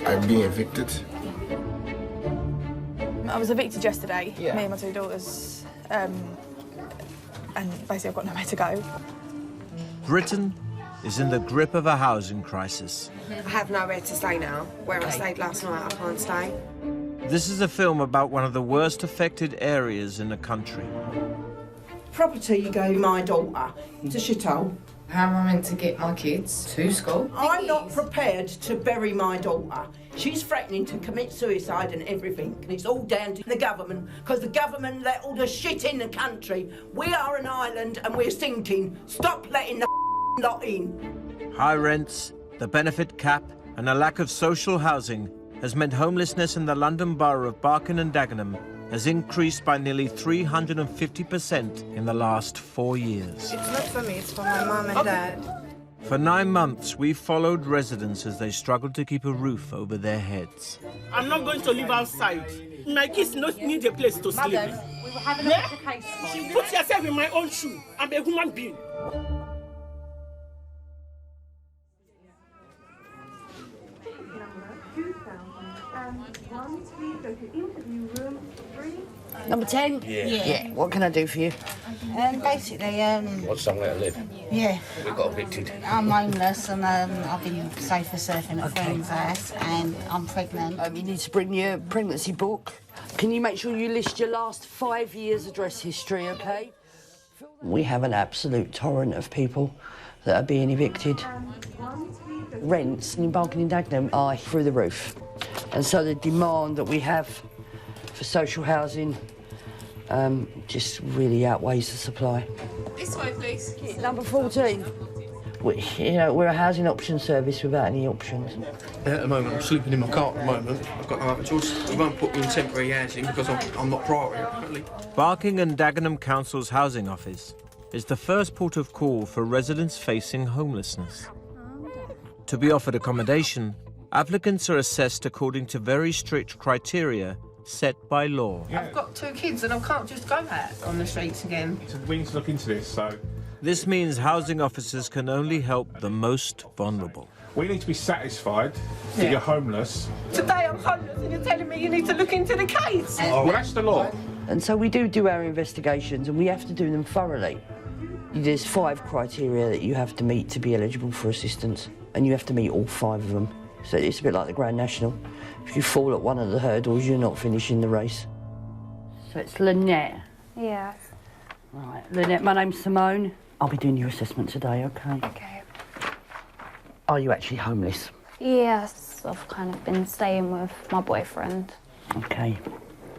I've been evicted. I was evicted yesterday, Yeah. me and my two daughters, and basically I've got nowhere to go. Britain is in the grip of a housing crisis. I have nowhere to stay now. Where I stayed last night, I can't stay. This is a film about one of the worst affected areas in the country. Property you gave my daughter, it's a shithole. How am I meant to get my kids to school? I'm not prepared to bury my daughter. She's threatening to commit suicide and everything. And it's all down to the government, because the government let all the shit in the country. We are an island and we're sinking. Stop letting the lot in. High rents, the benefit cap, and a lack of social housing has meant homelessness in the London Borough of Barking and Dagenham has increased by nearly 350% in the last 4 years. It's not for me, it's for my mum and dad. For 9 months, we've followed residents as they struggled to keep a roof over their heads. I'm not going to live outside. My kids need a place to sleep. Madam, we were having a case. Put yourself in my own shoe. I'm a human being. Number 10? Yeah. What can I do for you? Basically, What's somewhere to live? yeah, We got evicted. I'm homeless and I've been sofa surfing at a friend's house and I'm pregnant. You need to bring your pregnancy book. Can you make sure you list your last 5 years' address history, OK? We have an absolute torrent of people that are being evicted. Rents in Barking and Dagenham are through the roof. And so the demand that we have for social housing just really outweighs the supply. This way, please. Number 14. We're a housing option service without any options. At the moment, I'm sleeping in my car at the moment. I've got no other choice. We won't put me in temporary housing because I'm not priority, apparently. Barking and Dagenham Council's housing office is the first port of call for residents facing homelessness. To be offered accommodation, applicants are assessed according to very strict criteria set by law. I've got 2 kids and I can't just go out on the streets again. We need to look into this, so... This means housing officers can only help the most vulnerable. We need to be satisfied that you're homeless. Today I'm homeless and you're telling me you need to look into the case. Well, that's the law. And so we do our investigations and we have to do them thoroughly. There's 5 criteria that you have to meet to be eligible for assistance, and you have to meet all 5 of them. So it's a bit like the Grand National. If you fall at one of the hurdles, you're not finishing the race. So it's Lynette. Yes. Right, Lynette, my name's Simone. I'll be doing your assessment today, OK? Okay. Are you actually homeless? Yes, I've kind of been staying with my boyfriend. OK.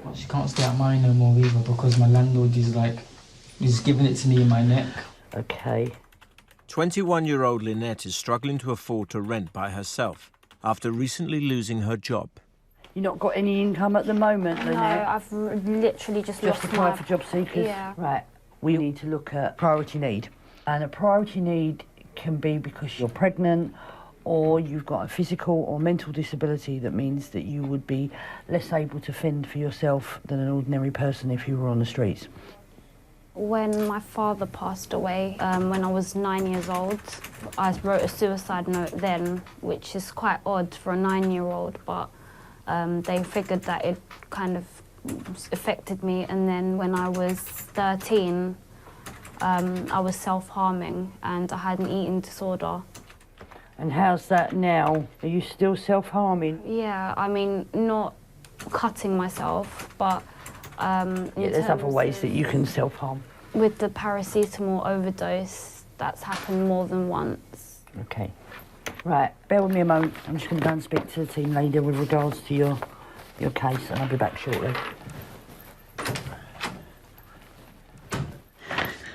Well, she can't stay at mine no more either because my landlord is giving it to me in my neck. OK. 21-year-old Lynette is struggling to afford to rent by herself after recently losing her job. You've not got any income at the moment, Lynette? No, I've literally just lost applied for job seekers? Yeah. Right. We need to look at priority need. And a priority need can be because you're pregnant or you've got a physical or mental disability that means that you would be less able to fend for yourself than an ordinary person if you were on the streets. When my father passed away, when I was 9 years old, I wrote a suicide note then, which is quite odd for a 9-year-old, but they figured that it kind of affected me. And then when I was 13, I was self-harming and I had an eating disorder. And how's that now? Are you still self-harming? Yeah, I mean, not cutting myself, but there's other ways that you can self-harm. With the paracetamol overdose, that's happened more than once. OK. Right, bear with me a moment. I'm just going to go and speak to the team leader with regards to your case, and I'll be back shortly.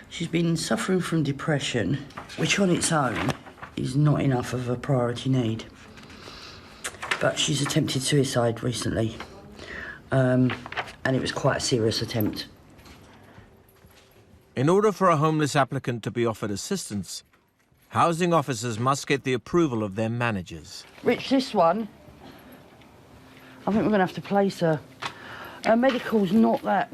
She's been suffering from depression, which on its own is not enough of a priority need. But she's attempted suicide recently. And it was quite a serious attempt. In order for a homeless applicant to be offered assistance, housing officers must get the approval of their managers. Rich, this one, I think we're going to have to place her. Her medical's not that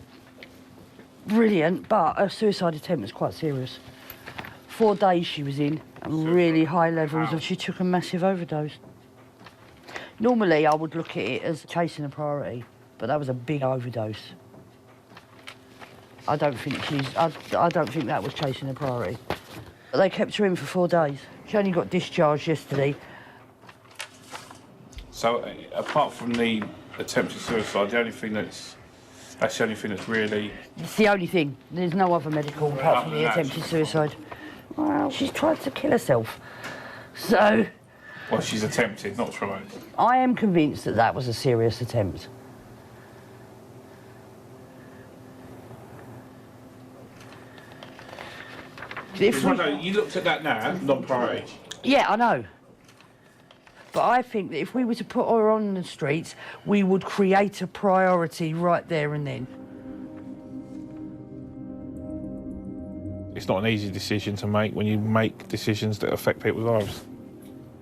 brilliant, but her suicide attempt was quite serious. 4 days she was in, and really high levels, and she took a massive overdose. Normally, I would look at it as chasing a priority, but that was a big overdose. I don't think that was chasing a priority. But they kept her in for 4 days. She only got discharged yesterday. So, apart from the attempted suicide, that's the only thing that's really... It's the only thing. There's no other medical apart from the attempted suicide. Well, she's tried to kill herself. So... Well, she's attempted, not tried. I am convinced that that was a serious attempt. You looked at that now, non-priority. Yeah, I know. But I think that if we were to put her on the streets, we would create a priority right there and then. It's not an easy decision to make when you make decisions that affect people's lives.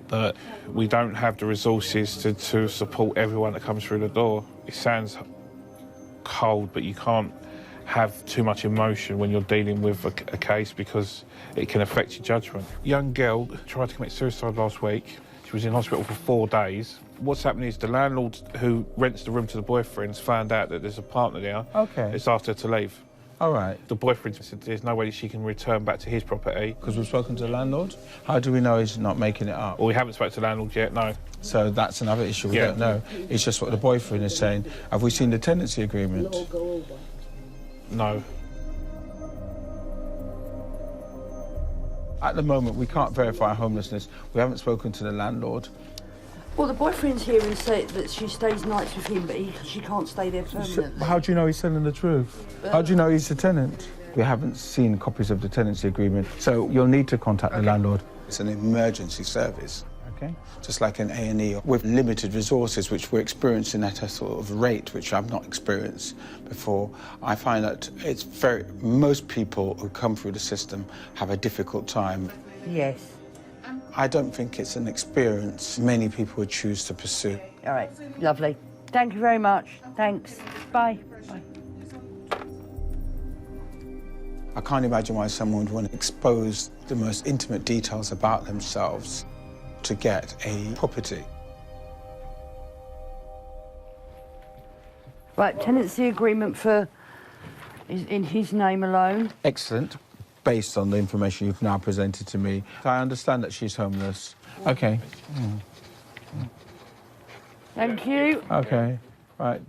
But we don't have the resources to support everyone that comes through the door. It sounds cold, but you can't have too much emotion when you're dealing with a case because it can affect your judgment. Young girl tried to commit suicide last week. She was in hospital for 4 days. What's happening is the landlord who rents the room to the boyfriend's found out that there's a partner there. Okay. It's asked her to leave. All right. The boyfriend said there's no way she can return back to his property. Because we've spoken to the landlord? How do we know he's not making it up? Well, we haven't spoken to the landlord yet, no. So that's another issue we don't know. It's just what the boyfriend is saying. Have we seen the tenancy agreement? No. At the moment, we can't verify homelessness. We haven't spoken to the landlord. Well, the boyfriend's here and said that she stays nights with him, but she can't stay there permanently. How do you know he's telling the truth? How do you know he's the tenant? We haven't seen copies of the tenancy agreement, so you'll need to contact the landlord. It's an emergency service. Okay. Just like an A&E, with limited resources, which we're experiencing at a sort of rate which I've not experienced before. I find that most people who come through the system have a difficult time. Yes. I don't think it's an experience many people would choose to pursue. All right, lovely. Thank you very much. Thanks. Bye. Bye. I can't imagine why someone would want to expose the most intimate details about themselves to get a property. Right, tenancy agreement is in his name alone. Excellent. Based on the information you've now presented to me, I understand that she's homeless. Okay. Thank you. Okay, right.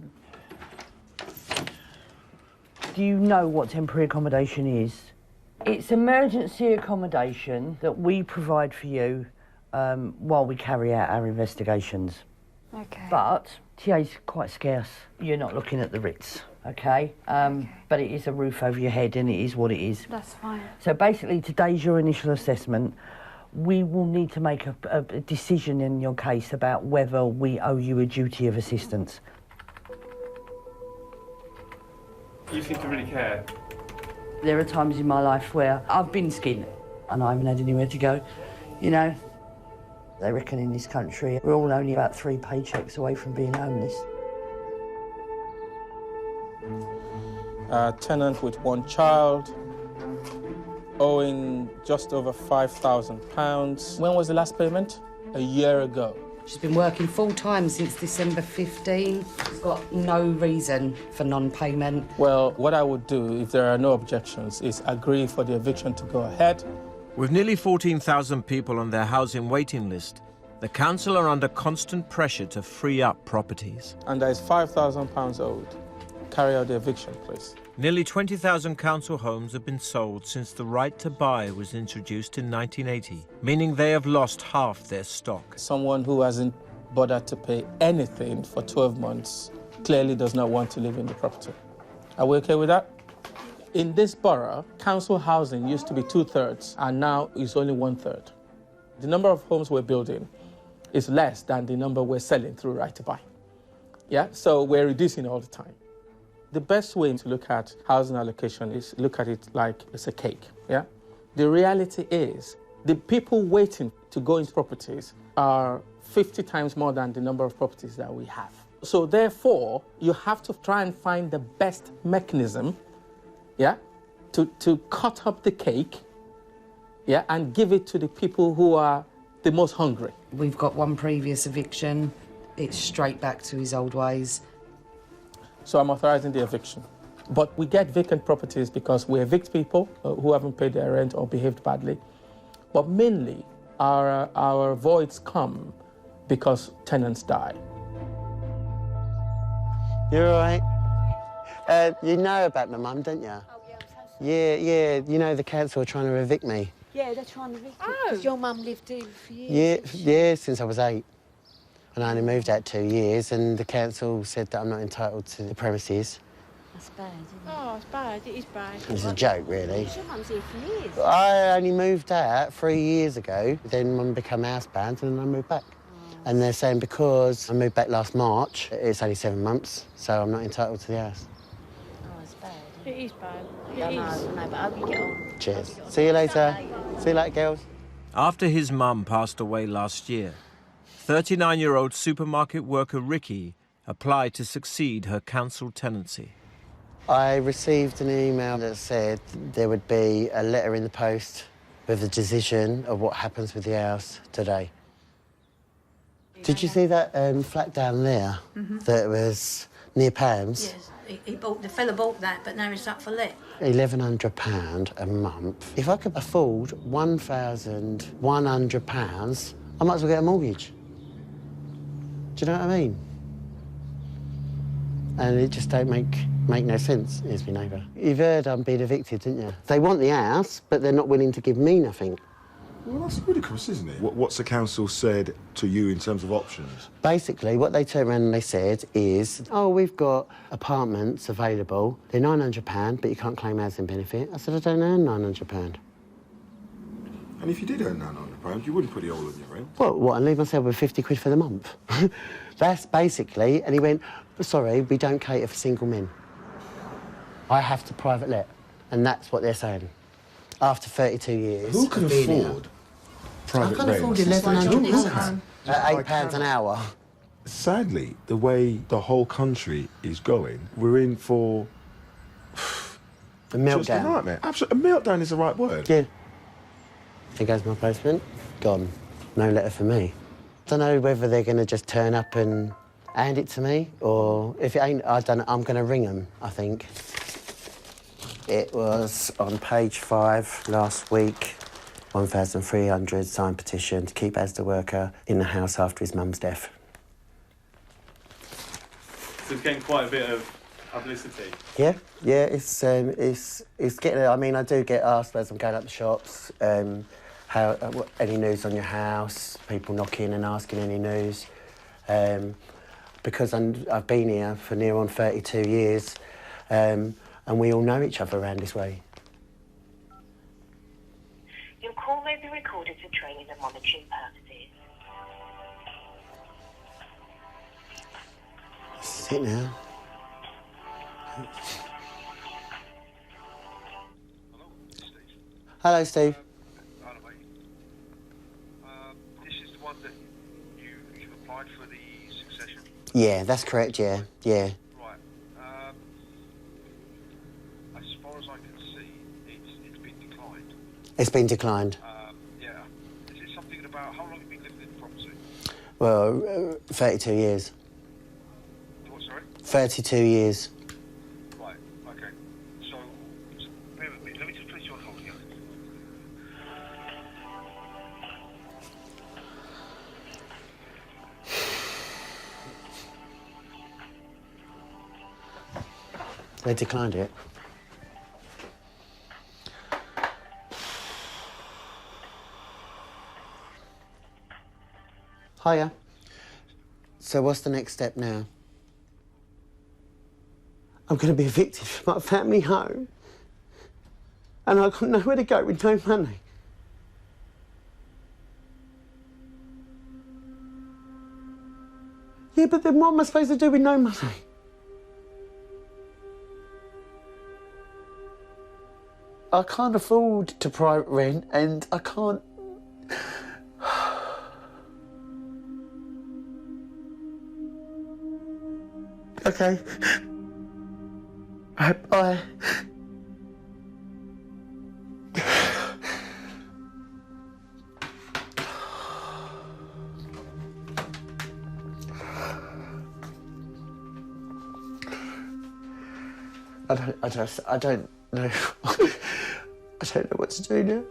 Do you know what temporary accommodation is? It's emergency accommodation that we provide for you while we carry out our investigations. Okay. But TA's quite scarce. You're not looking at the Ritz, okay? But it is a roof over your head and it is what it is. That's fine. So basically, today's your initial assessment. We will need to make a decision in your case about whether we owe you a duty of assistance. You seem to really care. There are times in my life where I've been skinned and I haven't had anywhere to go, you know. They reckon in this country we're all only about 3 paychecks away from being homeless. A tenant with 1 child, owing just over £5,000. When was the last payment? A year ago. She's been working full-time since December 15. She's got no reason for non-payment. Well, what I would do, if there are no objections, is agree for the eviction to go ahead. With nearly 14,000 people on their housing waiting list, the council are under constant pressure to free up properties. And there is £5,000 owed. Carry out the eviction, please. Nearly 20,000 council homes have been sold since the right to buy was introduced in 1980, meaning they have lost half their stock. Someone who hasn't bothered to pay anything for 12 months clearly does not want to live in the property. Are we okay with that? In this borough, council housing used to be 2/3 and now is only 1/3. The number of homes we're building is less than the number we're selling through right to buy. Yeah, so we're reducing all the time. The best way to look at housing allocation is look at it like it's a cake, yeah? The reality is the people waiting to go into properties are 50 times more than the number of properties that we have. So therefore, you have to try and find the best mechanism, yeah, to cut up the cake, yeah, and give it to the people who are the most hungry. We've got 1 previous eviction. it's straight back to his old ways. So I'm authorising the eviction. But we get vacant properties because we evict people who haven't paid their rent or behaved badly. But mainly, our voids come because tenants die. You're all right. You know about my mum, don't you? Oh, yeah, yeah. You know the council are trying to evict me. Yeah, they're trying to evict you because your mum lived here for years. Yeah, since I was 8. And I only moved out 2 years, and the council said that I'm not entitled to the premises. That's bad, isn't it? Oh, it's bad. It is bad. It's a joke, really. Your mum's here for years. I only moved out 3 years ago. Then Mum became housebound, and then I moved back. And they're saying because I moved back last March, it's only 7 months, so I'm not entitled to the house. Oh, it's bad. It is bad. I know, but I hope you get on. Cheers. See you later. See you later, girls. After his mum passed away last year, 39-year-old supermarket worker Ricky applied to succeed her council tenancy. I received an email that said there would be a letter in the post with a decision of what happens with the house today. Did you see that flat down there that was near Pam's? Yes, the fella bought that, but now it's up for let. £1,100 a month. If I could afford £1,100, I might as well get a mortgage. Do you know what I mean? And it just don't make no sense, is my neighbour. You've heard I'm being evicted, didn't you? They want the house, but they're not willing to give me nothing. Well, that's ludicrous, isn't it? What's the council said to you in terms of options? Basically, what they turned around and they said is, oh, we've got apartments available. They're £900, but you can't claim housing benefit. I said, I don't earn £900. And if you did earn £900, you wouldn't put it all on your rent. Well, what, and leave myself with 50 quid for the month? That's basically, and he went, sorry, we don't cater for single men. I have to private let, and that's what they're saying. After 32 years. Who can afford private rent? I can afford £1,100 at £8 an hour. Sadly, the way the whole country is going, we're in for a meltdown. Just a nightmare. Absolutely, a meltdown is the right word. Yeah. There goes my postman. Gone. No letter for me. Don't know whether they're going to just turn up and hand it to me, or if it ain't, I don't know, I'm going to ring them, I think. It was on page 5 last week, 1,300 signed petition to keep Asda worker in the house after his mum's death. So it's getting quite a bit of publicity. Yeah, it's getting. I mean, I do get asked as I'm going up the shops, any news on your house? People knocking and asking any news, because I've been here for near on 32 years, and we all know each other around this way. Your call may be recorded for training and monitoring purposes. Sit now. Hello, Steve. Hello, mate. This is the one that you've applied for the succession? Yeah, that's correct, yeah. Right. As far as I can see, it's been declined. It's been declined. Yeah. Is it something about how long have you been living in the property? Well, 32 years. What, sorry? 32 years. Right, okay. So, bear with me. Let me just place you on hold here. They declined it. Hiya. So what's the next step now? I'm going to be evicted from my family home. And I've got nowhere to go with no money. Yeah, but then what am I supposed to do with no money? I can't afford to private rent, and I can't... Okay. Bye. I don't know. I don't know what to do now.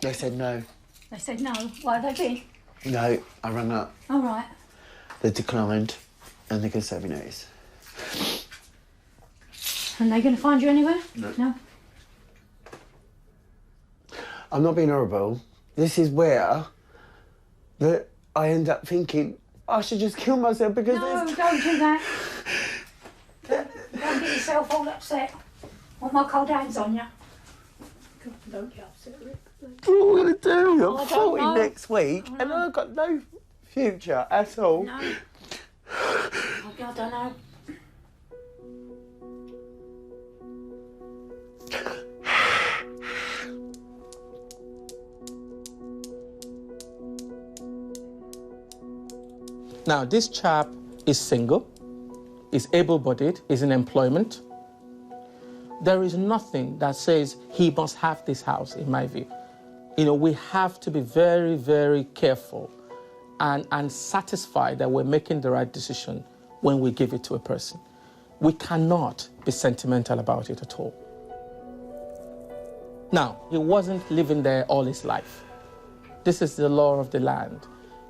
They said no. They said no. Why, they did? No, I rang up. All right. They declined, and they're going to serve me notice. And they going to find you anywhere? No. I'm not being horrible. This is where that I end up thinking I should just kill myself because No, don't do that. Don't get yourself all upset. Want my cold hands on you. Don't get upset, Rick. What am I going to do? Oh, I I'm don't 40 know. next week, and I've got no future at all. No. I don't know. Now, this chap is single, is able-bodied, is in employment. There is nothing that says he must have this house, in my view. You know, we have to be very, very careful and satisfied that we're making the right decision when we give it to a person. We cannot be sentimental about it at all. Now, he wasn't living there all his life. This is the law of the land.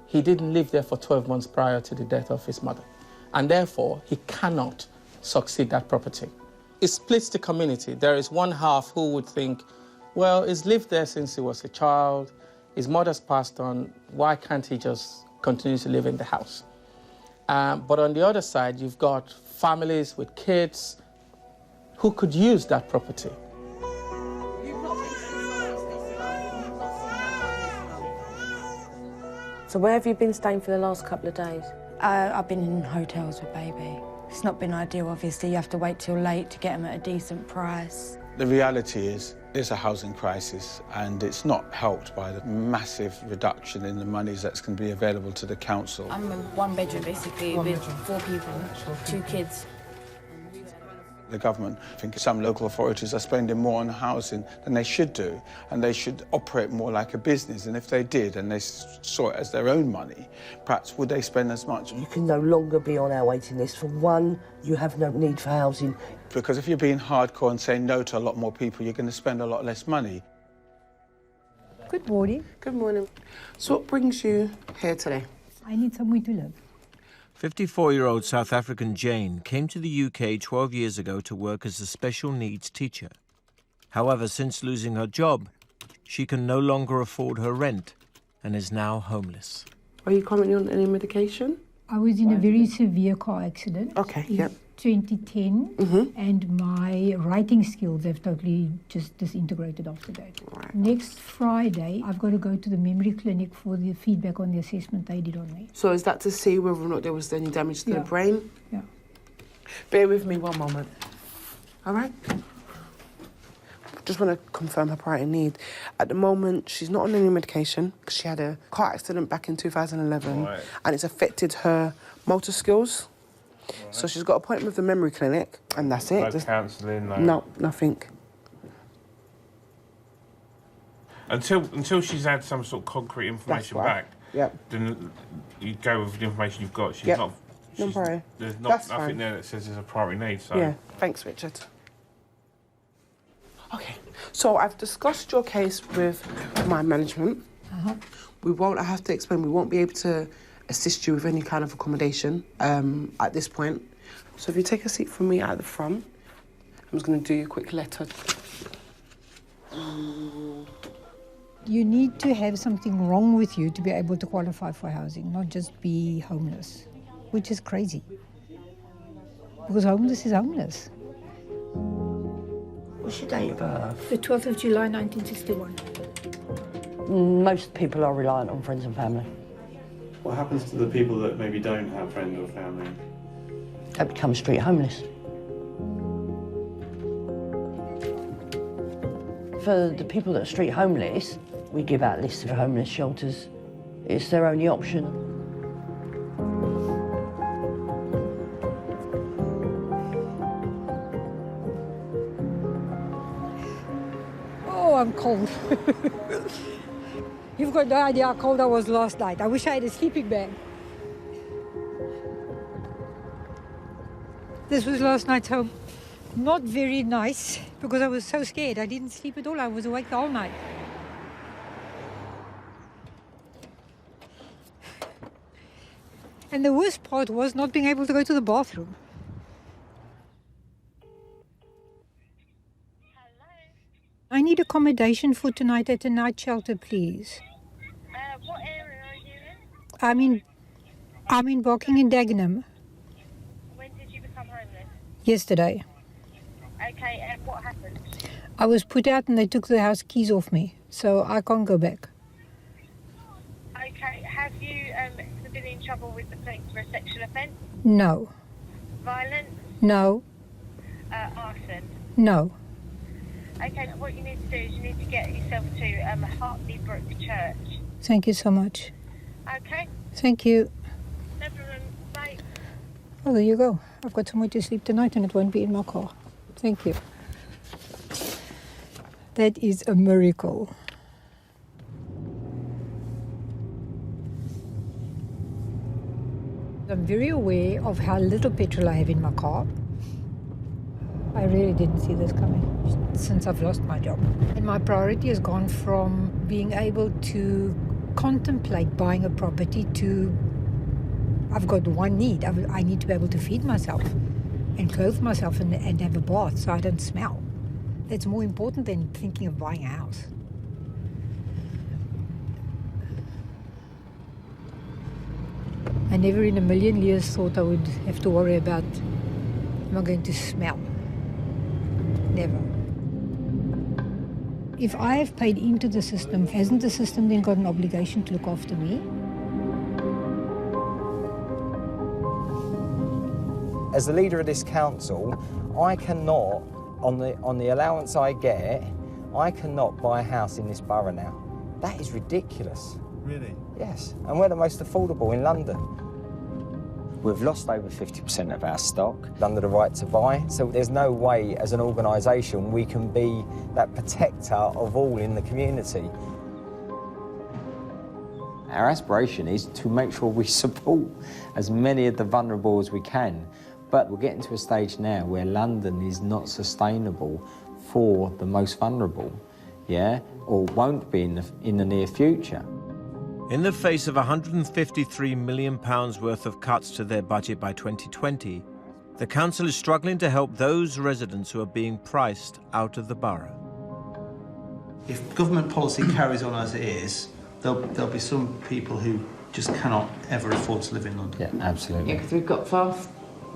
He didn't live there for 12 months prior to the death of his mother. And therefore, he cannot succeed that property. It splits the community. There is one half who would think, well, he's lived there since he was a child, his mother's passed on, why can't he just continue to live in the house? But on the other side, you've got families with kids who could use that property. So where have you been staying for the last couple of days? I've been in hotels with baby. It's not been ideal, obviously. You have to wait till late to get them at a decent price. The reality is, there's a housing crisis, and it's not helped by the massive reduction in the monies that's going to be available to the council. I'm in one bedroom, basically, with 4 people, 2 kids. The government, I think some local authorities are spending more on housing than they should do, and they should operate more like a business. And if they did, and they saw it as their own money, perhaps would they spend as much? You can no longer be on our waiting list. For one, you have no need for housing. Because if you're being hardcore and saying no to a lot more people, you're going to spend a lot less money. Good morning. Good morning. So what brings you here today? I need somewhere to live. 54-year-old South African Jane came to the UK 12 years ago to work as a special needs teacher. However, since losing her job, she can no longer afford her rent and is now homeless. Are you currently on any medication? I was in a very severe car accident. Okay, yep. 2010, and my writing skills have totally just disintegrated after that. Right. Next Friday, I've got to go to the memory clinic for the feedback on the assessment they did on me. So is that to see whether or not there was any damage to the brain? Yeah. Bear with me one moment. All right? Just want to confirm her priority need. At the moment, she's not on any medication because she had a car accident back in 2011, and it's affected her motor skills. So she's got an appointment with the memory clinic, and that's it. No counselling, No, nothing. Until she's had some sort of concrete information back, Yep. then you go with the information you've got. She's Yep. not. No worry. There's That's nothing fine. there that says there's a priority need. So. Yeah, thanks, Richard. Okay, so I've discussed your case with my management. I have to explain, we won't be able to assist you with any kind of accommodation at this point. So if you take a seat for me at the front, I'm just going to do you a quick letter. You need to have something wrong with you to be able to qualify for housing, not just be homeless, which is crazy. Because homeless is homeless. What's your date of birth? The 12th of July, 1961. Most people are reliant on friends and family. What happens to the people that maybe don't have friends or family? They become street homeless. For the people that are street homeless, we give out lists of homeless shelters. It's their only option. Oh, I'm cold. You've got no idea how cold I was last night. I wish I had a sleeping bag. This was last night's home. Not very nice, because I was so scared. I didn't sleep at all. I was awake the whole night. And the worst part was not being able to go to the bathroom. I need accommodation for tonight at a night shelter, please. What area are you in? I'm in Barking in Dagenham. When did you become homeless? Yesterday. Okay, and what happened? I was put out and they took the house keys off me, so I can't go back. Okay, have you been in trouble with the police for a sexual offence? No. Violence? No. Arson? No. Okay, what you need to do is you need to get yourself to Hartley Brook Church. Thank you so much. Okay? Thank you. No problem. Bye. Oh, there you go. I've got somewhere to sleep tonight and it won't be in my car. Thank you. That is a miracle. I'm very aware of how little petrol I have in my car. I really didn't see this coming since I've lost my job. And my priority has gone from being able to contemplate buying a property to I've got one need. I need to be able to feed myself and clothe myself and have a bath so I don't smell. That's more important than thinking of buying a house. I never in a million years thought I would have to worry about, am I going to smell? Never. If I have paid into the system, hasn't the system then got an obligation to look after me? As the leader of this council, I cannot, on the allowance I get, I cannot buy a house in this borough now. That is ridiculous. Really? Yes, and we're the most affordable in London. We've lost over 50% of our stock under the right to buy, so there's no way as an organisation we can be that protector of all in the community. Our aspiration is to make sure we support as many of the vulnerable as we can, but we're getting to a stage now where London is not sustainable for the most vulnerable, yeah, or won't be in the near future. In the face of £153 million worth of cuts to their budget by 2020, the council is struggling to help those residents who are being priced out of the borough. If government policy carries on as it is, there'll be some people who just cannot ever afford to live in London. Yeah, absolutely. Yeah, because we've got vast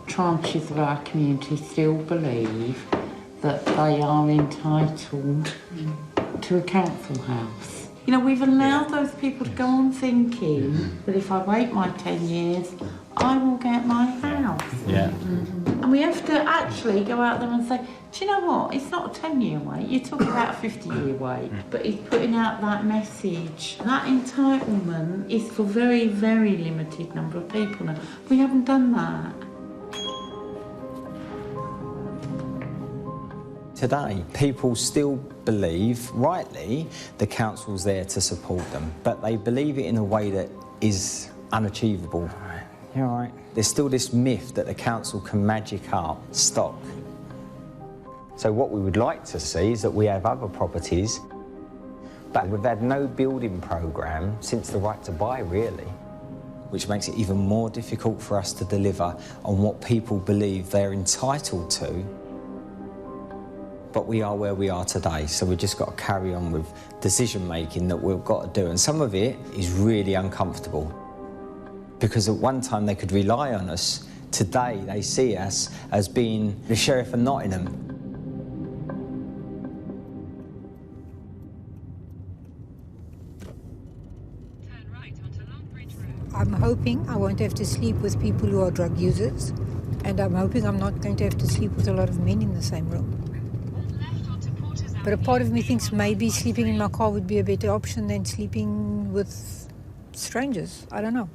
tranches of our community still believe that they are entitled to a council house. You know, we've allowed those people to go on thinking that if I wait my 10 years, I will get my house. Yeah. And we have to actually go out there and say, do you know what? It's not a 10-year wait. You're talking about a 50-year wait. But he's putting out that message. That entitlement is for very, very limited number of people now. We haven't done that. Today, people still believe, rightly, the council's there to support them, but they believe it in a way that is unachievable. You're right. There's still this myth that the council can magic up stock. So what we would like to see is that we have other properties, but we've had no building programme since the right to buy, really, which makes it even more difficult for us to deliver on what people believe they're entitled to. But we are where we are today, so we've just got to carry on with decision-making that we've got to do. And some of it is really uncomfortable, because at one time they could rely on us. Today they see us as being the Sheriff of Nottingham. I'm hoping I won't have to sleep with people who are drug users, and I'm hoping I'm not going to have to sleep with a lot of men in the same room. But a part of me thinks maybe sleeping in my car would be a better option than sleeping with strangers. I don't know.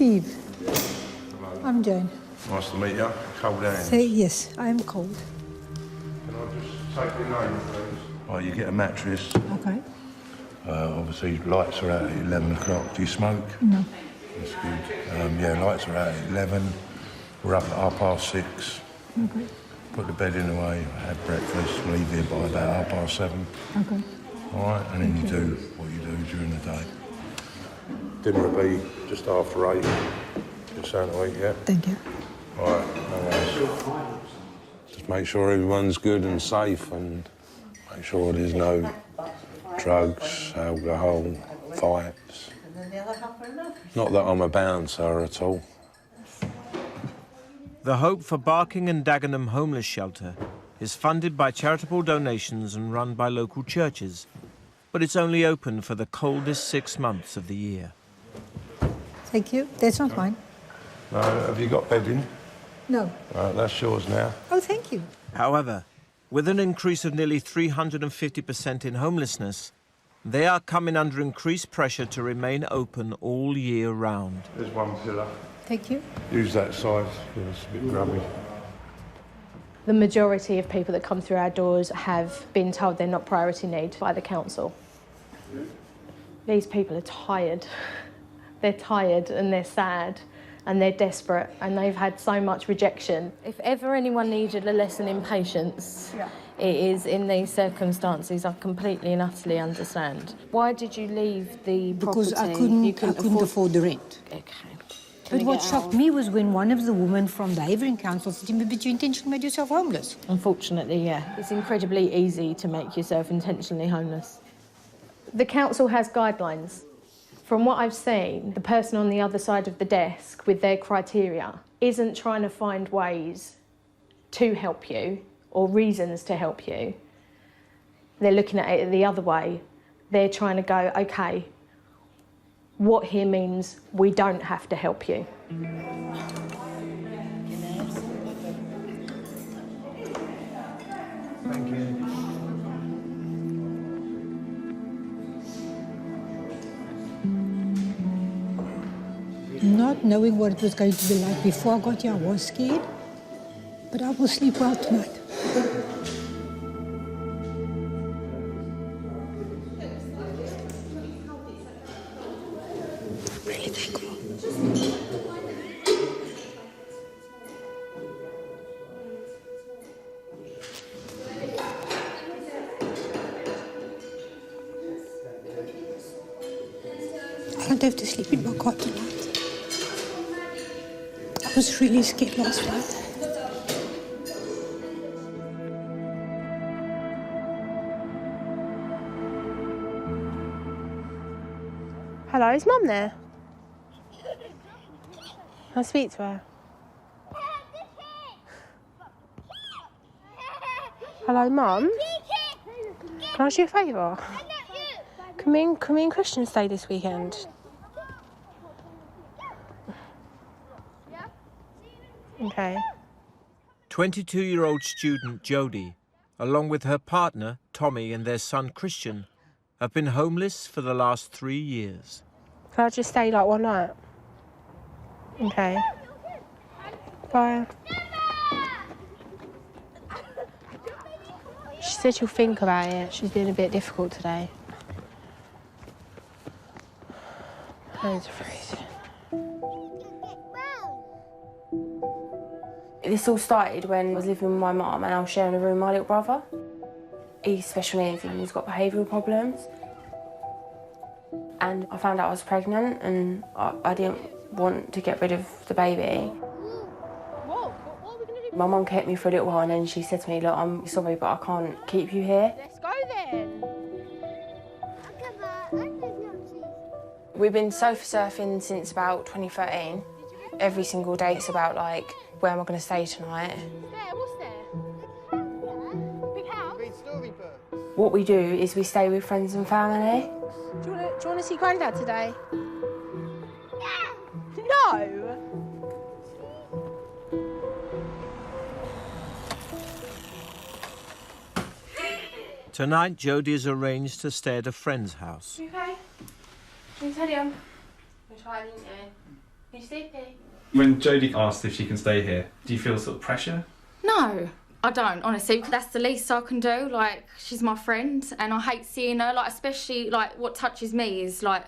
Steve. I'm Jane. Nice to meet you. Cold hands. Say yes, I am cold. Can I just take your name, please? Oh, you get a mattress. Okay. Obviously, lights are out at 11 o'clock. Do you smoke? No. That's good. Yeah, lights are out at 11. We're up at 6:30. Okay. Put the bedding away, have breakfast, leave here by about 7:30. Okay. All right, and then you do what you do during the day. Dinner will be just after 8. Just something to eat, yeah? Thank you. All right, no worries. Just make sure everyone's good and safe and make sure there's no drugs, alcohol, fights. Not that I'm a bouncer at all. The Hope for Barking and Dagenham homeless shelter is funded by charitable donations and run by local churches, but it's only open for the coldest 6 months of the year. Thank you. That's not mine. No, have you got bedding? No. Right, that's yours now. Oh, thank you. However, with an increase of nearly 350% in homelessness, they are coming under increased pressure to remain open all year round. There's one pillar. Thank you. Use that side, it's a bit grubby. The majority of people that come through our doors have been told they're not priority need by the council. These people are tired. They're tired and they're sad and they're desperate and they've had so much rejection. If ever anyone needed a lesson in patience, it is in these circumstances. I completely and utterly understand. Why did you leave the property? Because I couldn't afford the rent. Okay. But what shocked me was when one of the women from the Havering Council said to me, but you intentionally made yourself homeless. Unfortunately, yeah. It's incredibly easy to make yourself intentionally homeless. The council has guidelines. From what I've seen, the person on the other side of the desk with their criteria isn't trying to find ways to help you or reasons to help you. They're looking at it the other way. They're trying to go, OK, what here means we don't have to help you. Thank you. Not knowing what it was going to be like before I got here, I was scared. But I will sleep well tonight. Really thankful. I don't have to sleep in my car tonight. I was really scared last night. Hello, is Mum there? Can I speak to her? Hello, Mum? Can I ask you a favour? Can me and Christian stay this weekend? Okay. 22-year-old student Jodie, along with her partner Tommy and their son Christian, have been homeless for the last 3 years. Can I just stay like one night? Okay. Bye. She said she'll think about it. She's been a bit difficult today. Hands are freezing. This all started when I was living with my mum and I was sharing a room with my little brother. He's special needs and he's got behavioural problems. And I found out I was pregnant and I didn't want to get rid of the baby. My mum kept me for a little while and then she said to me, look, I'm sorry, but I can't keep you here. Let's go then. We've been sofa surfing since about 2013. Every single day it's about like, where am I going to stay tonight? What's there? Big house? What we do is we stay with friends and family. Do you want to see Grandad today? No! Tonight, Jodie has arranged to stay at a friend's house. You okay? Can you tell him? You tried, didn't you? You sleepy? When Jodie asked if she can stay here, do you feel sort of pressure? No, I don't, honestly. That's the least I can do. Like, she's my friend, and I hate seeing her. Like, especially, like, what touches me is, like,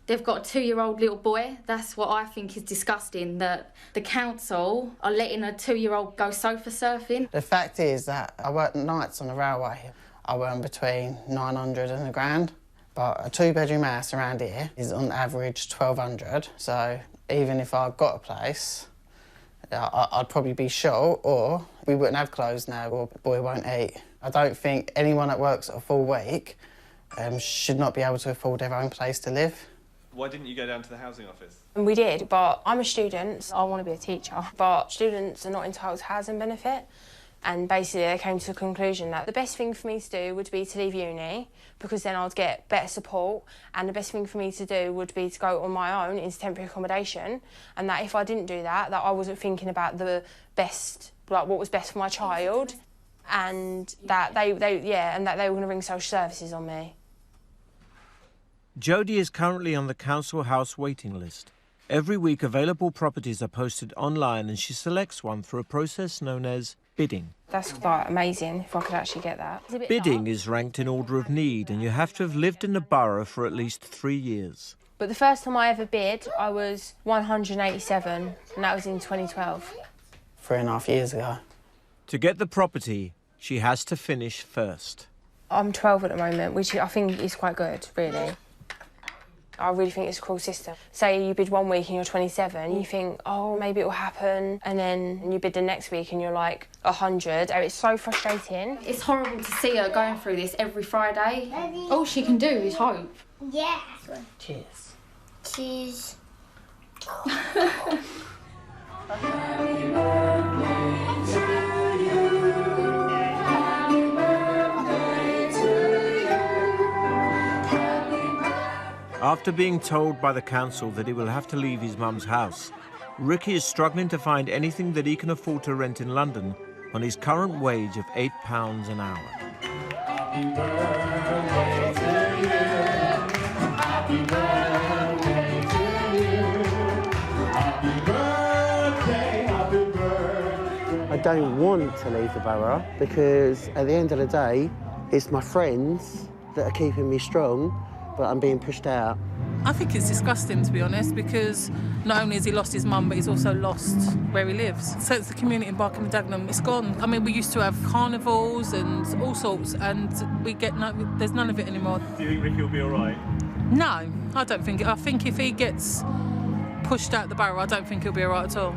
they've got a 2-year-old little boy. That's what I think is disgusting, that the council are letting a 2-year-old go sofa surfing. The fact is that I work nights on the railway. I earn between 900 and £1,000, but a 2-bedroom house around here is on average 1,200. So even if I got a place, I'd probably be short, or we wouldn't have clothes now, or the boy won't eat. I don't think anyone that works a full week should not be able to afford their own place to live. Why didn't you go down to the housing office? We did, but I'm a student. I want to be a teacher, but students are not entitled to housing benefit. And basically they came to the conclusion that the best thing for me to do would be to leave uni, because then I'd get better support, and the best thing for me to do would be to go on my own into temporary accommodation, and that if I didn't do that, that I wasn't thinking about the best, like what was best for my child, and that they were going to ring social services on me. Jodie is currently on the council house waiting list. Every week available properties are posted online and she selects one through a process known as bidding. That's like amazing if I could actually get that. Bidding is ranked in order of need and you have to have lived in the borough for at least 3 years. But the first time I ever bid, I was 187, and that was in 2012. 3.5 years ago. To get the property, she has to finish first. I'm 12 at the moment, which I think is quite good, really. I really think it's a cruel system. Say you bid 1 week and you're 27, you think, oh, maybe it'll happen, and then you bid the next week and you're like 100. Oh, it's so frustrating. It's horrible to see her going through this every Friday. All she can do is hope. Yeah. Cheers. Cheers. After being told by the council that he will have to leave his mum's house, Ricky is struggling to find anything that he can afford to rent in London on his current wage of £8 an hour. Happy birthday to you. Happy birthday to you. Happy birthday, happy birthday. I don't want to leave the borough because at the end of the day, it's my friends that are keeping me strong, but I'm being pushed out. I think it's disgusting, to be honest, because not only has he lost his mum, but he's also lost where he lives. Since the community in Borough and Dagenham, it's gone. I mean, we used to have carnivals and all sorts, and there's none of it anymore. Do you think Ricky will be all right? No, I don't think. I think if he gets pushed out the borough, I don't think he'll be all right at all.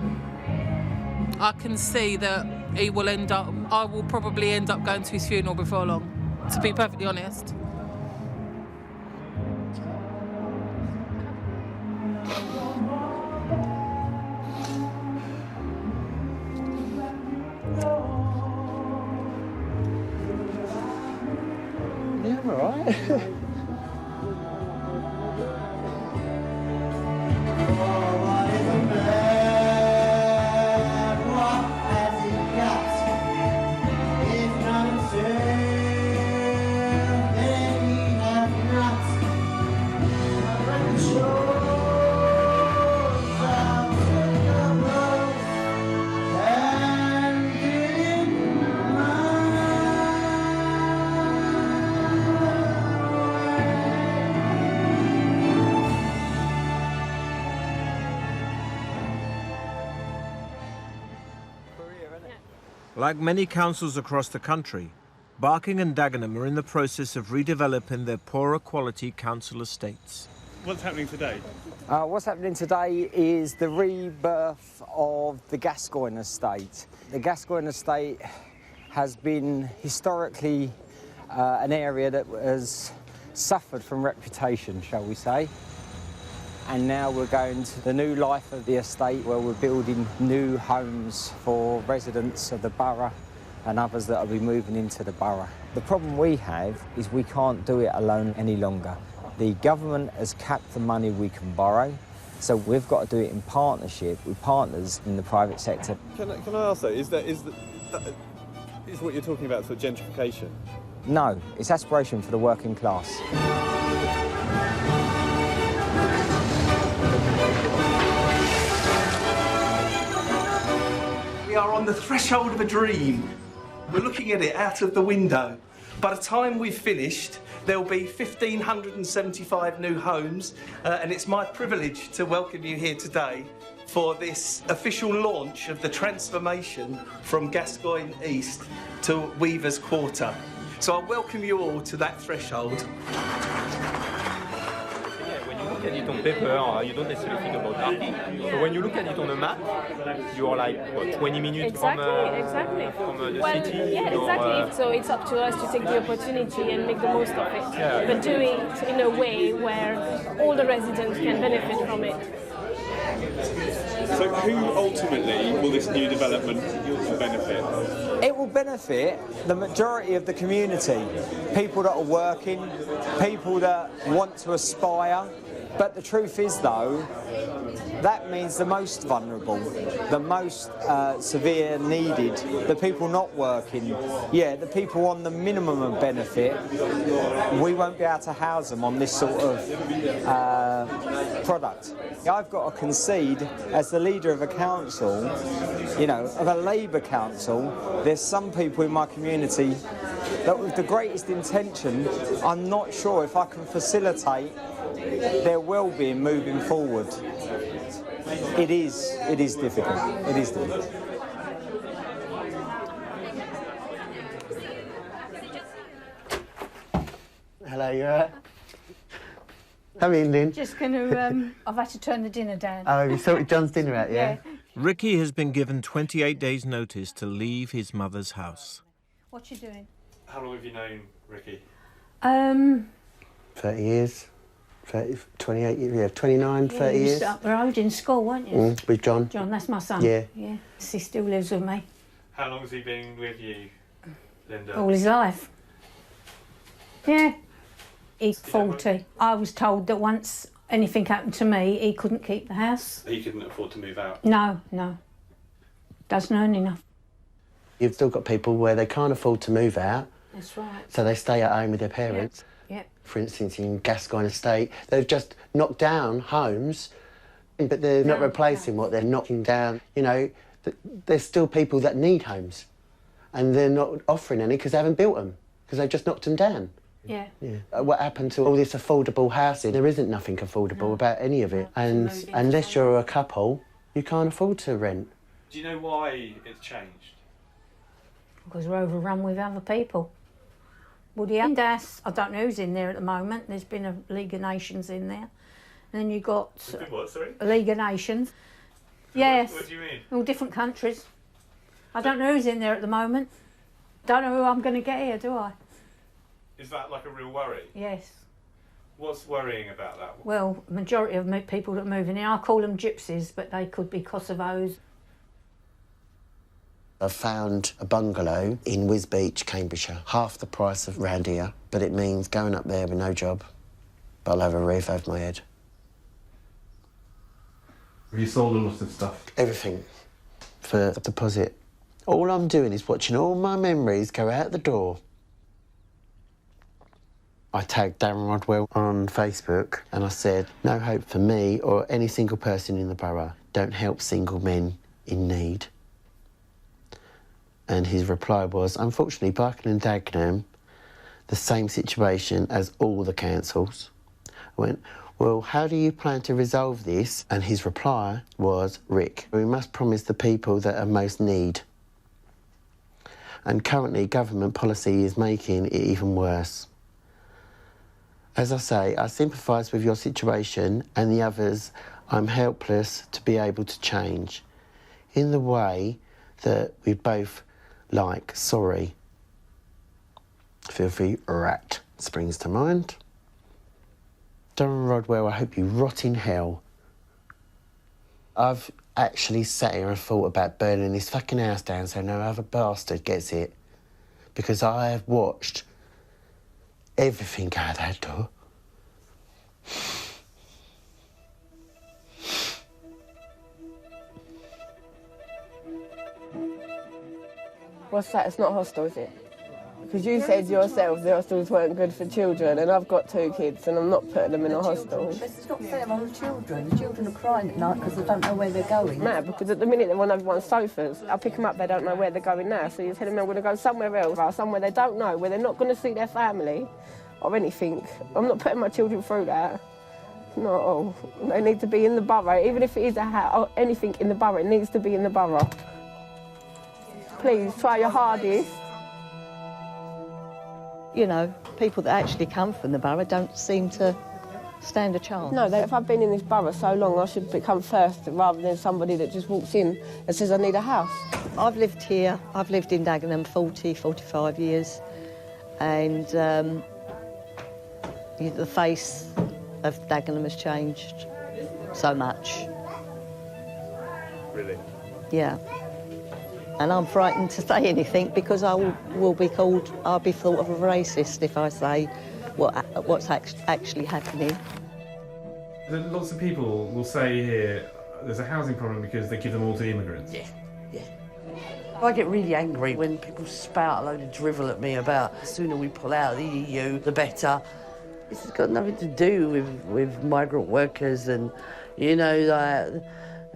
I can see that I will probably end up going to his funeral before long, to be perfectly honest. Yeah, I'm all right. Like many councils across the country, Barking and Dagenham are in the process of redeveloping their poorer quality council estates. What's happening today? What's happening today is the rebirth of the Gascoigne estate. The Gascoigne estate has been historically an area that has suffered from reputation, shall we say. And now we're going to the new life of the estate, where we're building new homes for residents of the borough and others that will be moving into the borough. The problem we have is we can't do it alone any longer. The government has capped the money we can borrow, so we've got to do it in partnership with partners in the private sector. Can I ask though, is what you're talking about sort of gentrification? No, it's aspiration for the working class. We are on the threshold of a dream. We're looking at it out of the window. By the time we've finished, there'll be 1,575 new homes, and it's my privilege to welcome you here today for this official launch of the transformation from Gascoigne East to Weavers Quarter. So I welcome you all to that threshold. When you look at it on paper, you don't necessarily think about parking. So when you look at it on a map, you are like, what, 20 minutes from the city? Yeah, exactly. So it's up to us to take the opportunity and make the most of it. Yeah. But do it in a way where all the residents can benefit from it. So who ultimately will this new development benefit? It will benefit the majority of the community. People that are working, people that want to aspire. But the truth is, though, that means the most vulnerable, the most severe needed, the people not working, the people on the minimum of benefit, we won't be able to house them on this sort of product. I've got to concede, as the leader of a council, of a Labour council, there's some people in my community that with the greatest intention, I'm not sure if I can facilitate their well-being moving forward. It is difficult. It is difficult. Hello, you alright? How are you doing? Just going to, I've had to turn the dinner down. Oh, you sorted John's dinner out, yeah? Ricky has been given 28 days' notice to leave his mother's house. What you doing? How long have you known Ricky? 30 years. 30, 28 years, yeah, 29, 30 years. You was up the road in school, weren't you? With John. John, that's my son. Yeah. Yeah. He still lives with me. How long has he been with you, Linda? All his life. Yeah. He's 40. I was told that once anything happened to me, he couldn't keep the house. He couldn't afford to move out? No. Doesn't earn enough. You've still got people where they can't afford to move out. That's right. So they stay at home with their parents. Yep. For instance, in Gascoigne Estate, they've just knocked down homes, but they're not replacing what they're knocking down. There's still people that need homes, and they're not offering any because they haven't built them, because they've just knocked them down. Yeah. What happened to all this affordable housing? There isn't nothing affordable about any of it. And unless you're a couple, you can't afford to rent. Do you know why it's changed? Because we're overrun with other people. Woody Andas, I don't know who's in there at the moment. There's been a League of Nations in there. And then you've got... What, sorry? A League of Nations. Yes. What do you mean? All different countries. I don't know who's in there at the moment. Don't know who I'm going to get here, do I? Is that like a real worry? Yes. What's worrying about that? Well, majority of people that move in here, I call them gypsies, but they could be Kosovos. I've found a bungalow in Wisbeach, Cambridgeshire, half the price of round here, but it means going up there with no job, but I'll have a roof over my head. Have you sold a lot of stuff? Everything for a deposit. All I'm doing is watching all my memories go out the door. I tagged Darren Rodwell on Facebook and I said, no hope for me or any single person in the borough. Don't help single men in need. And his reply was, unfortunately, Barking and Dagenham, the same situation as all the councils. I went, well, how do you plan to resolve this? And his reply was, Rick, we must promise the people that are most need. And currently, government policy is making it even worse. As I say, I sympathise with your situation and the others. I'm helpless to be able to change in the way that we both like. Sorry. Filthy rat springs to mind. Darren Rodwell, I hope you rot in hell. I've actually sat here and thought about burning this fucking house down so no other bastard gets it. Because I have watched everything out that door. What's that? It's not hostile, is it? Because you said yourself the hostels weren't good for children, and I've got 2 kids and I'm not putting them in a hostel. It's not fair on the children. The children are crying at night because they don't know where they're going. Mad, because at the minute they're on everyone's sofas. I pick them up, they don't know where they're going now, so you're telling them they're going to go somewhere else, or somewhere they don't know, where they're not going to see their family or anything. I'm not putting my children through that. Not at all. They need to be in the borough, even if it is a house or anything in the borough, it needs to be in the borough. Please, try your hardest. You know, people that actually come from the borough don't seem to stand a chance. No, if I've been in this borough so long, I should become first rather than somebody that just walks in and says, I need a house. I've lived here, I've lived in Dagenham 45 years, and the face of Dagenham has changed so much. Really? Yeah. And I'm frightened to say anything because I'll be thought of a racist if I say what's actually happening. Lots of people will say here there's a housing problem because they give them all to immigrants. Yeah. I get really angry when people spout a load of drivel at me about the sooner we pull out of the EU, the better. It's got nothing to do with migrant workers and, you know, like,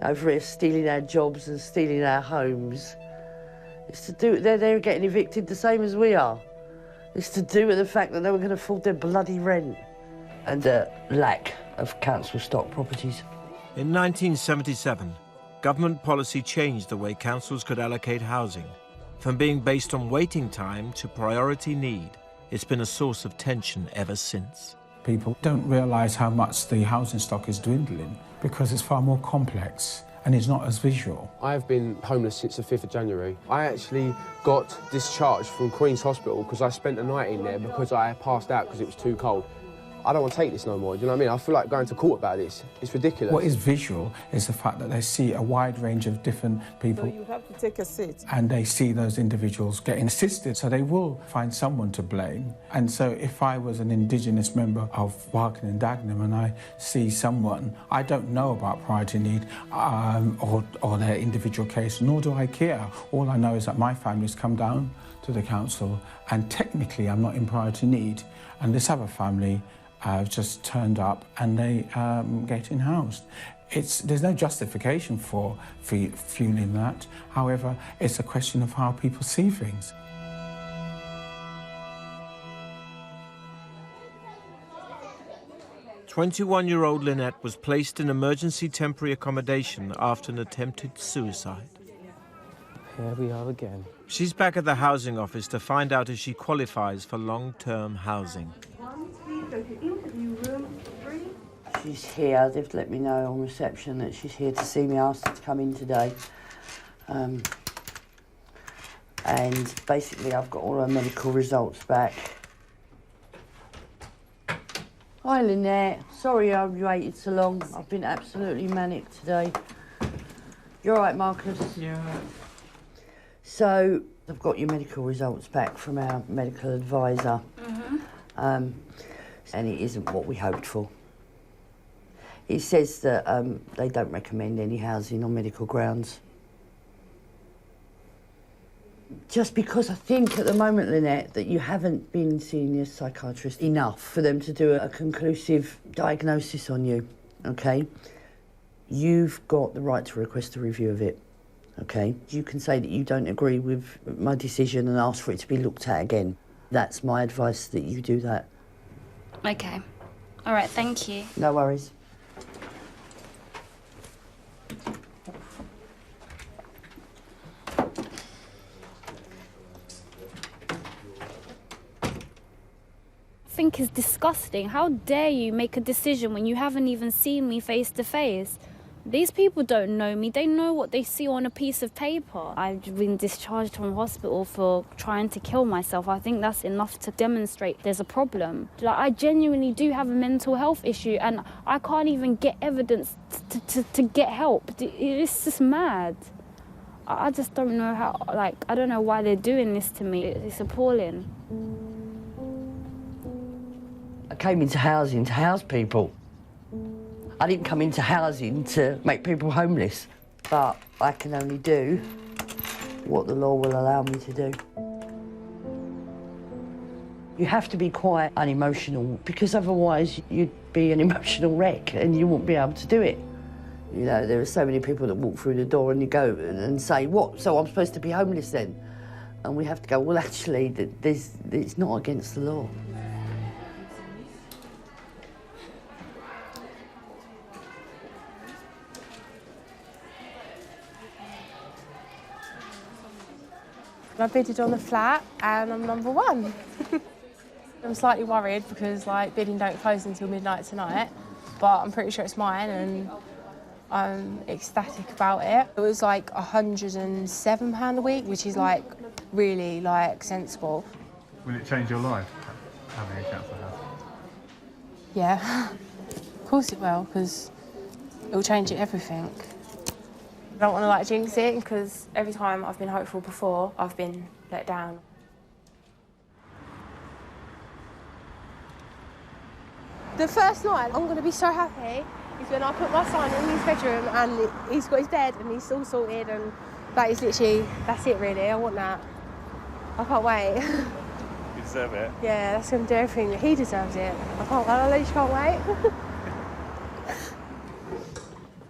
over here stealing our jobs and stealing our homes. It's to do, they're getting evicted the same as we are. It's to do with the fact that they were going to afford their bloody rent. And the lack of council stock properties. In 1977, government policy changed the way councils could allocate housing. From being based on waiting time to priority need, it's been a source of tension ever since. People don't realise how much the housing stock is dwindling because it's far more complex and it's not as visual. I've been homeless since the 5th of January. I actually got discharged from Queen's Hospital because I spent a night in there because I passed out because it was too cold. I don't want to take this no more, do you know what I mean? I feel like going to court about this. It's ridiculous. What is visual is the fact that they see a wide range of different people. So you have to take a seat. And they see those individuals getting assisted, so they will find someone to blame. And so if I was an Indigenous member of Barking and Dagenham and I see someone, I don't know about priority need or their individual case, nor do I care. All I know is that my family's come down to the council and technically I'm not in priority need. And this other family just turned up and they getting housed. There's no justification for fueling that. However, it's a question of how people see things. "21-year-old Lynette was placed in emergency temporary accommodation after an attempted suicide. Here we are again. She's back at the housing office to find out if she qualifies for long-term housing. She's here. They've let me know on reception that she's here to see me. I asked her to come in today. And basically I've got all her medical results back. Hi Lynette. Sorry I waited so long. I've been absolutely manic today. You all right, Marcus? Yeah. So I've got your medical results back from our medical advisor. And it isn't what we hoped for. It says that they don't recommend any housing on medical grounds. Just because I think at the moment, Lynette, that you haven't been seeing your psychiatrist enough for them to do a conclusive diagnosis on you, okay? You've got the right to request a review of it, okay? You can say that you don't agree with my decision and ask for it to be looked at again. That's my advice, that you do that. Okay. All right, thank you. No worries. I think is disgusting. How dare you make a decision when you haven't even seen me face to face? These people don't know me. They know what they see on a piece of paper. I've been discharged from hospital for trying to kill myself. I think that's enough to demonstrate there's a problem. Like, I genuinely do have a mental health issue and I can't even get evidence to get help. It's just mad. I just don't know how, I don't know why they're doing this to me. It's appalling. I came into housing to house people. I didn't come into housing to make people homeless, but I can only do what the law will allow me to do. You have to be quite unemotional because otherwise you'd be an emotional wreck and you wouldn't be able to do it. You know, there are so many people that walk through the door and you go and say, what, so I'm supposed to be homeless then? And we have to go, well, actually, it's not against the law. I bidded on the flat and I'm number 1. I'm slightly worried because bidding don't close until midnight tonight, but I'm pretty sure it's mine and I'm ecstatic about it. It was £107 a week, which is really sensible. Will it change your life, having a council house? Yeah, of course it will, because it will change everything. I don't want to jinx it because every time I've been hopeful before, I've been let down. The first night I'm going to be so happy is when I put my son in his bedroom and he's got his bed and he's all sorted, and that is literally, that's it really, I want that. I can't wait. You deserve it. Yeah, that's going to do everything. He deserves it. I literally can't wait.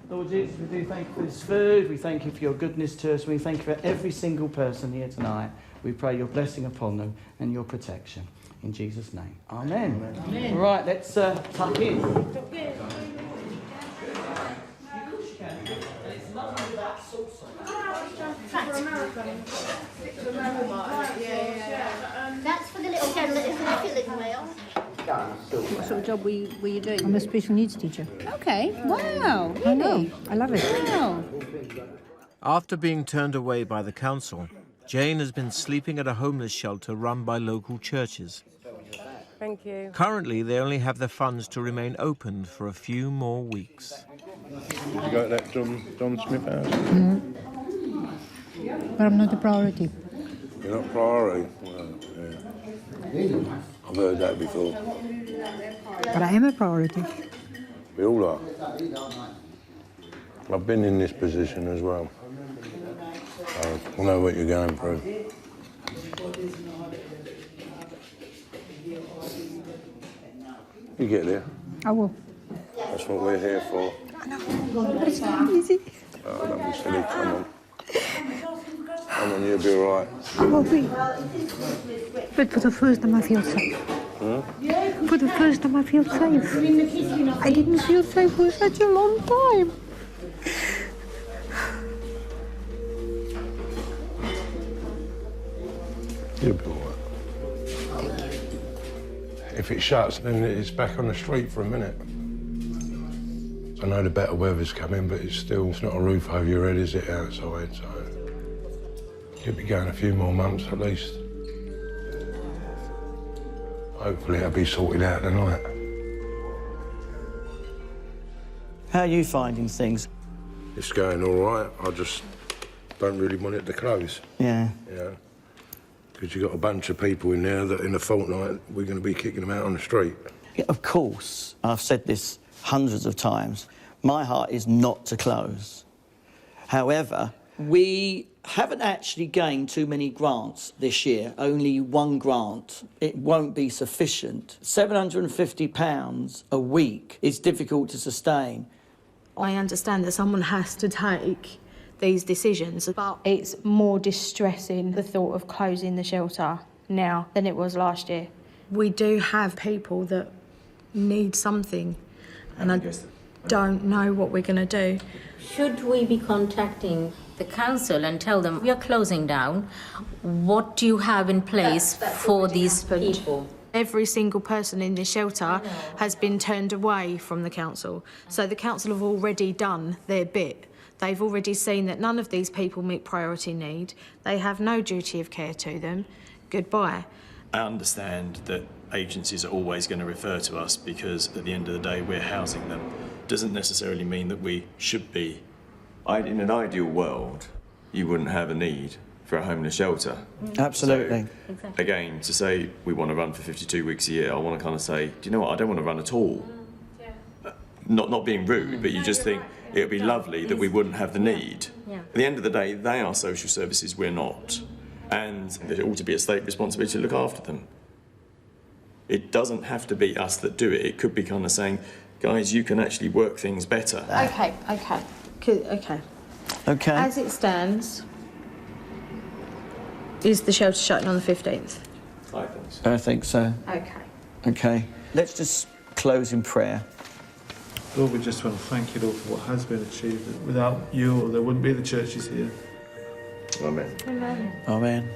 Lord Jesus, we do thank you for this food, we thank you for your goodness to us, we thank you for every single person here tonight. We pray your blessing upon them and your protection. In Jesus' name. Amen. Amen. Right, let's tuck in. That's for the little girl that is in the filling wheel. What sort of job were you doing? I'm a special needs teacher. Okay, wow, really? I know, I love it. Wow. After being turned away by the council, Jane has been sleeping at a homeless shelter run by local churches. Thank you. Currently, they only have the funds to remain open for a few more weeks. You got that John Smith house? But I'm not a priority. You're not priority? Well, yeah. I've heard that before. But I am a priority. We all are. I've been in this position as well. I know what you're going through. You get there. I will. That's what we're here for. I know. But it's not easy. Oh, don't be silly, come on. Come on, you'll be all right. I will be. But for the first time I feel safe. For the first time I feel safe. I didn't feel safe for such a long time. You'll be all right. If it shuts, then it's back on the street for a minute. I know the better weather's coming, but it's not a roof over your head, is it, outside? So you'll be going a few more months at least. Hopefully it'll be sorted out tonight. How are you finding things? It's going all right. I just don't really want it to close. Yeah. You know? Because you've got a bunch of people in there that in a fortnight we're going to be kicking them out on the street. Yeah, of course, I've said this hundreds of times, my heart is not to close. However, we haven't actually gained too many grants this year, only one grant. It won't be sufficient. £750 a week is difficult to sustain. I understand that someone has to take these decisions, but it's more distressing, the thought of closing the shelter now than it was last year. We do have people that need something, and I don't know what we're going to do. Should we be contacting the council and tell them we are closing down? What do you have in place for these people? Every single person in this shelter has been turned away from the council. So the council have already done their bit. They've already seen that none of these people meet priority need. They have no duty of care to them. Goodbye. I understand that agencies are always going to refer to us because at the end of the day we're housing them. Doesn't necessarily mean that we should be. In an ideal world, you wouldn't have a need for a homeless shelter. Absolutely. So, again, to say we want to run for 52 weeks a year, I want to kind of say, do you know what, I don't want to run at all. Not being rude, but you just think it would be lovely that we wouldn't have the need. At the end of the day, they are social services, we're not. And it ought to be a state responsibility to look after them. It doesn't have to be us that do it. It could be kind of saying, guys, you can actually work things better. Okay. Okay. As it stands, is the shelter shutting on the 15th? I think so. I think so. Okay. Okay. Let's just close in prayer. Lord, we just want to thank you, Lord, for what has been achieved. Without you, there wouldn't be the churches here. Amen. Amen. Amen.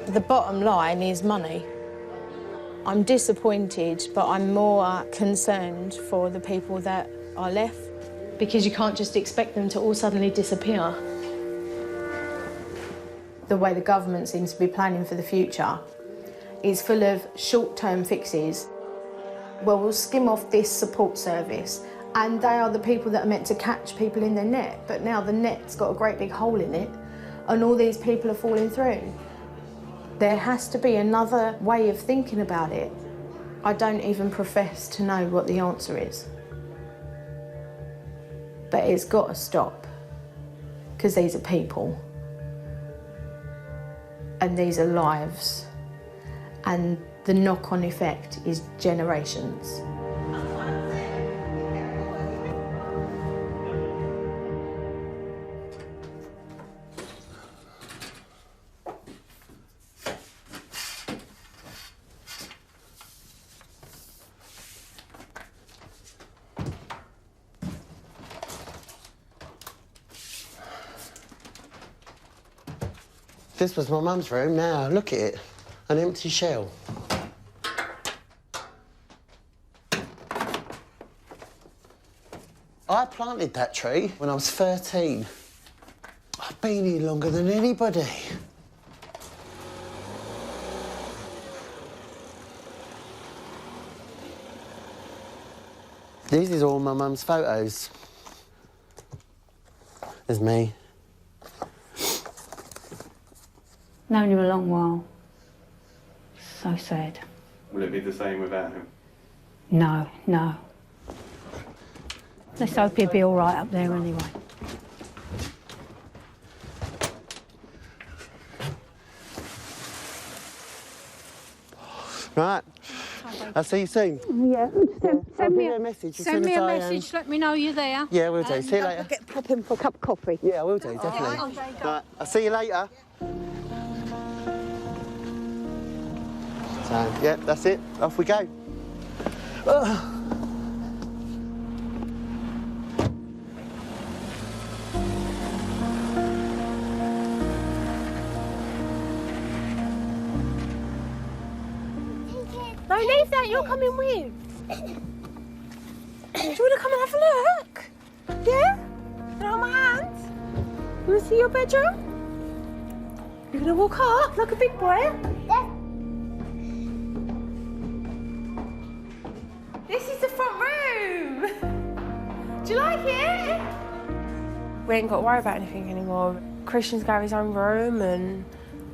The bottom line is money. I'm disappointed, but I'm more concerned for the people that are left, because you can't just expect them to all suddenly disappear. The way the government seems to be planning for the future is full of short-term fixes. Well, we'll skim off this support service, and they are the people that are meant to catch people in their net, but now the net's got a great big hole in it, and all these people are falling through. There has to be another way of thinking about it. I don't even profess to know what the answer is. But it's got to stop, because these are people. And these are lives. And the knock-on effect is generations. This was my mum's room. Now, look at it. An empty shell. I planted that tree when I was 13. I've been here longer than anybody. This is all my mum's photos. There's me. Known him a long while. So sad. Will it be the same without him? No, no. Let's hope he'll be all right up there anyway. Right. I'll see you soon. Yeah. Send me a message. Send me a message. Let me know you're there. Yeah, we'll do. See you later. Get pop in for a cup of coffee. Yeah, we'll do, definitely. Right. I'll see you later. So, yeah, that's it. Off we go. No, leave that. You're coming with. Do you want to come and have a look? Yeah? Can I hold my hand? You want to see your bedroom? You're going to walk up like a big boy? Yeah. This is the front room. Do you like it? We ain't got to worry about anything anymore. Christian's got his own room and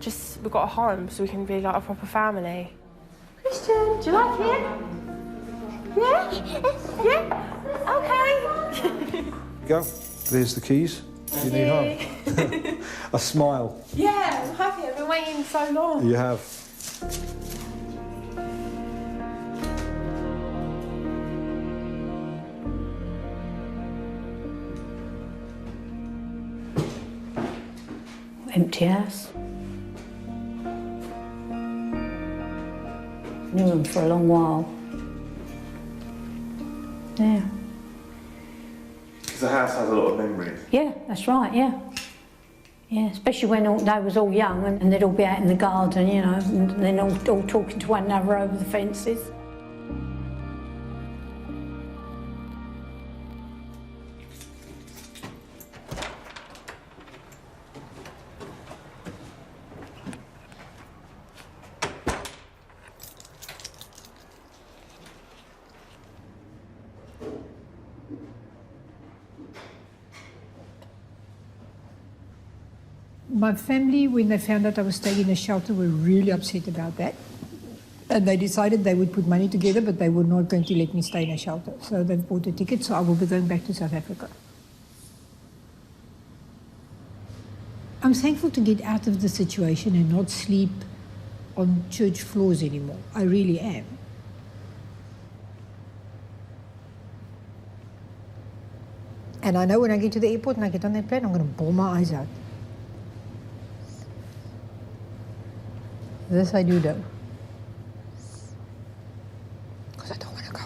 just we've got a home so we can be like a proper family. Christian, do you like it? Yeah? Yeah? Okay. Go. There's the keys. You need home. A smile. Yeah, I'm happy. I've been waiting so long. You have. Empty house. Knew him for a long while. Yeah. Because the house has a lot of memories. Yeah, that's right, yeah. Yeah, especially when they was all young and they'd all be out in the garden, you know, and then all talking to one another over the fences. My family, when they found out I was staying in a shelter, were really upset about that. And they decided they would put money together, but they were not going to let me stay in a shelter. So they've bought a ticket, so I will be going back to South Africa. I'm thankful to get out of the situation and not sleep on church floors anymore. I really am. And I know when I get to the airport and I get on that plane, I'm going to bawl my eyes out. This I do though. Because I don't want to go.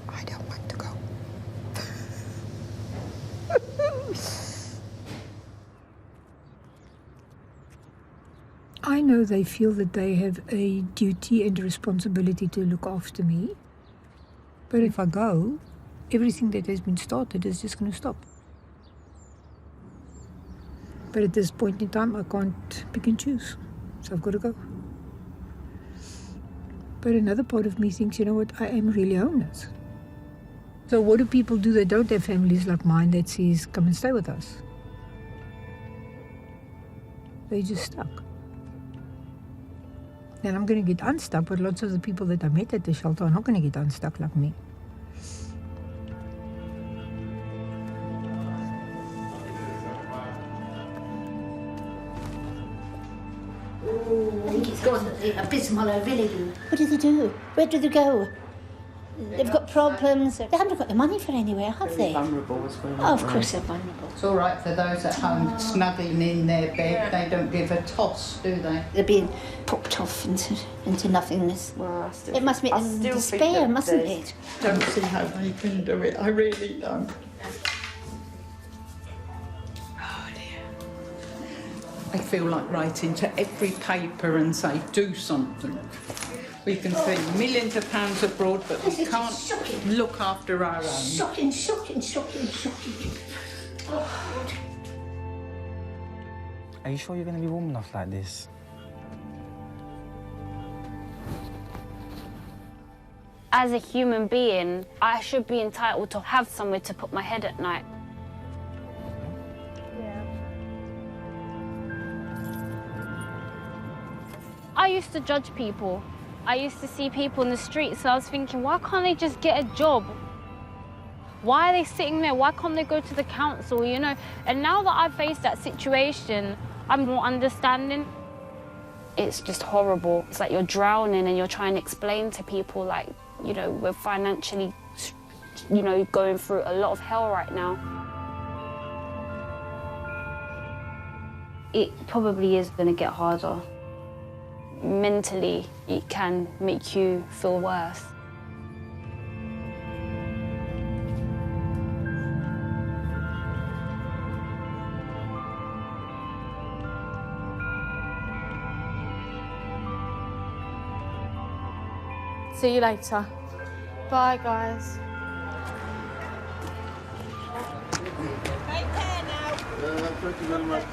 I don't want to go. I know they feel that they have a duty and a responsibility to look after me. But if I go, everything that has been started is just going to stop. But at this point in time, I can't pick and choose. So I've got to go. But another part of me thinks, you know what, I am really homeless. So what do people do that don't have families like mine that says, come and stay with us? They're just stuck. And I'm going to get unstuck, but lots of the people that I met at the shelter are not going to get unstuck like me. I think it's gone abysmal over village. What do they do? Where do they go? They've got problems. They haven't got the money for anywhere, have they? Vulnerable as well. Oh, of course they're vulnerable. It's all right for those at home snuggling in their bed. They don't give a toss, do they? They're being popped off into nothingness. Well, It must make them despair, mustn't it? Don't see how they can do it. I really don't. I feel like writing to every paper and say, do something. We can send millions of pounds abroad, but we can't look after our own. Shocking, shocking, shocking, shocking. Oh. Are you sure you're going to be warm enough like this? As a human being, I should be entitled to have somewhere to put my head at night. I used to judge people. I used to see people in the streets, so I was thinking, why can't they just get a job? Why are they sitting there? Why can't they go to the council, you know? And now that I've faced that situation, I'm more understanding. It's just horrible. It's like you're drowning and you're trying to explain to people, like, you know, we're financially, you know, going through a lot of hell right now. It probably is going to get harder. Mentally, it can make you feel worse. See you later. Bye, guys. Take care now. Thank you very much.